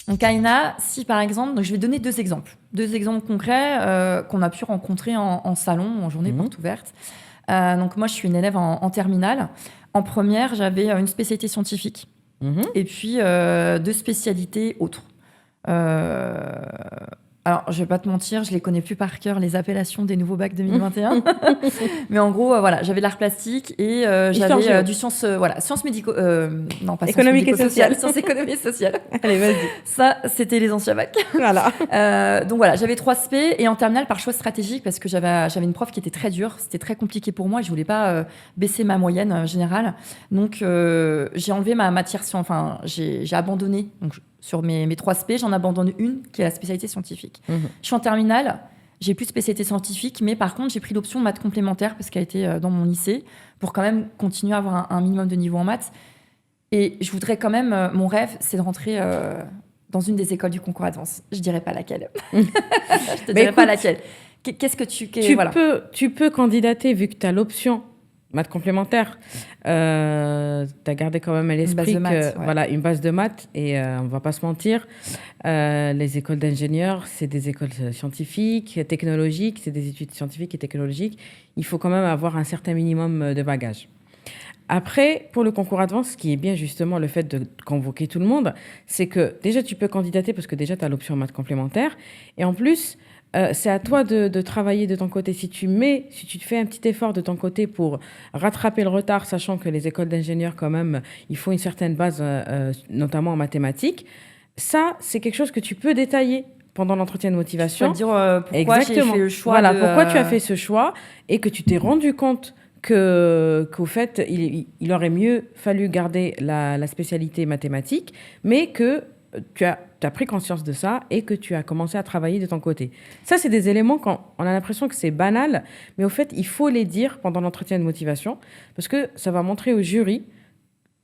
Donc, Aïna, si par exemple, donc je vais donner deux exemples concrets qu'on a pu rencontrer en salon, en journée porte ouverte. Donc, moi, je suis une élève en terminale. En première, j'avais une spécialité scientifique et puis deux spécialités autres. Euh, alors, je vais pas te mentir, je les connais plus par cœur, les appellations des nouveaux bacs 2021. Mais en gros, voilà, j'avais l'art plastique et Histoire j'avais géo. du sciences médico... non, pas sciences Économique et médico-sociales, sociale. sciences économiques et sociales. Allez, vas-y. Ça, c'était les anciens bacs. Voilà. Donc voilà, j'avais 3 spé et en terminale par choix stratégique parce que j'avais une prof qui était très dure, c'était très compliqué pour moi et je voulais pas baisser ma moyenne générale. Donc j'ai enlevé ma matière, enfin j'ai abandonné. Donc sur mes 3 spé, j'en abandonne une qui est la spécialité scientifique. Je suis en terminale, j'ai plus de spécialité scientifique, mais par contre j'ai pris l'option maths complémentaire parce qu'elle était dans mon lycée pour quand même continuer à avoir un minimum de niveau en maths. Et je voudrais quand même, mon rêve, c'est de rentrer dans une des écoles du concours Advance. Je dirais pas laquelle. Je te dirais pas laquelle. Qu'est-ce que voilà. Tu peux candidater vu que tu as l'option maths complémentaire. Tu as gardé quand même à l'esprit voilà, une base de maths. Et on va pas se mentir, les écoles d'ingénieurs, c'est des écoles scientifiques, technologiques, c'est des études scientifiques et technologiques. Il faut quand même avoir un certain minimum de bagages. Après, pour le concours Advance, ce qui est bien justement le fait de convoquer tout le monde, c'est que déjà tu peux candidater parce que déjà tu as l'option maths complémentaire. Et en plus, c'est à toi de travailler de ton côté. Si tu te fais un petit effort de ton côté pour rattraper le retard, sachant que les écoles d'ingénieurs, quand même, il faut une certaine base, notamment en mathématiques, ça, c'est quelque chose que tu peux détailler pendant l'entretien de motivation. Tu peux dire pourquoi j'ai fait le choix. Voilà, pourquoi tu as fait ce choix et que tu t'es rendu compte qu'au fait, il aurait mieux fallu garder la spécialité mathématique, mais que tu as pris conscience de ça et que tu as commencé à travailler de ton côté. Ça, c'est des éléments quand on a l'impression que c'est banal, mais au fait, il faut les dire pendant l'entretien de motivation, parce que ça va montrer au jury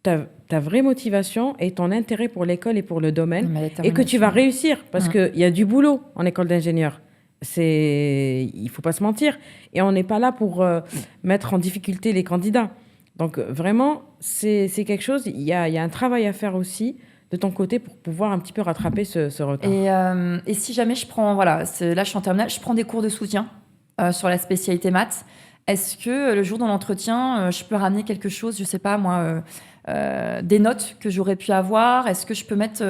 ta vraie motivation et ton intérêt pour l'école et pour le domaine, et que tu vas réussir, parce qu'il y a du boulot en école d'ingénieur. Il faut pas se mentir. Et on n'est pas là pour mettre en difficulté les candidats. Donc vraiment, c'est quelque chose, il y a un travail à faire aussi de ton côté pour pouvoir un petit peu rattraper ce retard. Et si jamais je prends, voilà, là je suis en terminale, je prends des cours de soutien sur la spécialité maths, est-ce que le jour de l'entretien, je peux ramener quelque chose, je sais pas moi, des notes que j'aurais pu avoir? Est-ce que je peux mettre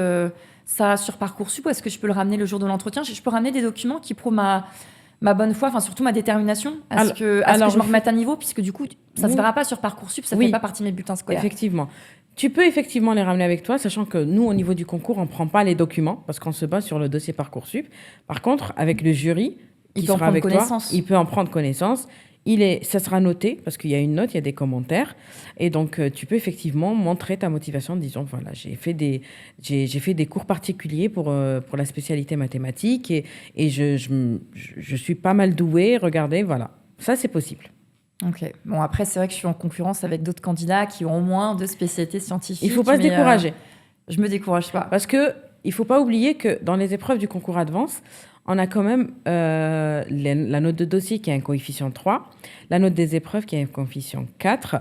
ça sur Parcoursup ou est-ce que je peux le ramener le jour de l'entretien? Je peux ramener des documents qui prouvent ma bonne foi, enfin surtout ma détermination à ce que je me remette à niveau, puisque du coup, ça ne se verra pas sur Parcoursup, ça ne fait pas partie de mes bulletins scolaires. Effectivement. Tu peux effectivement les ramener avec toi, sachant que nous, au niveau du concours, on ne prend pas les documents parce qu'on se base sur le dossier Parcoursup. Par contre, avec le jury qui sera avec toi, il peut en prendre connaissance. Ça sera noté parce qu'il y a une note, il y a des commentaires. Et donc, tu peux effectivement montrer ta motivation en disant, voilà, j'ai fait des cours particuliers pour la spécialité mathématique et je suis pas mal douée. Regardez, voilà. Ça, c'est possible. Ok. Bon, après, c'est vrai que je suis en concurrence avec d'autres candidats qui ont au moins 2 spécialités scientifiques. Il ne faut pas se décourager. Je me décourage pas. Parce qu'il ne faut pas oublier que dans les épreuves du concours Advance, on a quand même la note de dossier qui a un coefficient 3, la note des épreuves qui a un coefficient 4.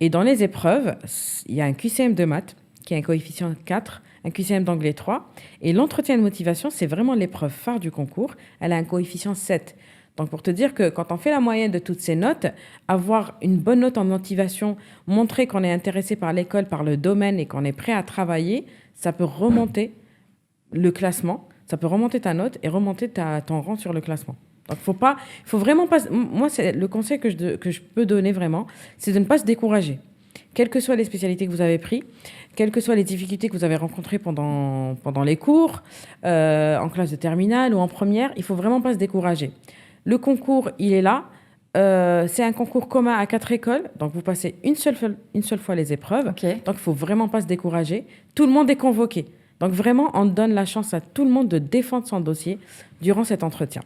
Et dans les épreuves, il y a un QCM de maths qui a un coefficient 4, un QCM d'anglais 3. Et l'entretien de motivation, c'est vraiment l'épreuve phare du concours. Elle a un coefficient 7. Donc, pour te dire que quand on fait la moyenne de toutes ces notes, avoir une bonne note en motivation, montrer qu'on est intéressé par l'école, par le domaine et qu'on est prêt à travailler, ça peut remonter le classement, ça peut remonter ta note et remonter ton rang sur le classement. Donc, faut vraiment pas... Moi, c'est le conseil que je peux donner vraiment, c'est de ne pas se décourager. Quelles que soient les spécialités que vous avez prises, quelles que soient les difficultés que vous avez rencontrées pendant les cours, en classe de terminale ou en première, il faut vraiment pas se décourager. Le concours, il est là. C'est un concours commun à 4 écoles. Donc, vous passez une seule fois les épreuves. Okay. Donc, il ne faut vraiment pas se décourager. Tout le monde est convoqué. Donc, vraiment, on donne la chance à tout le monde de défendre son dossier durant cet entretien.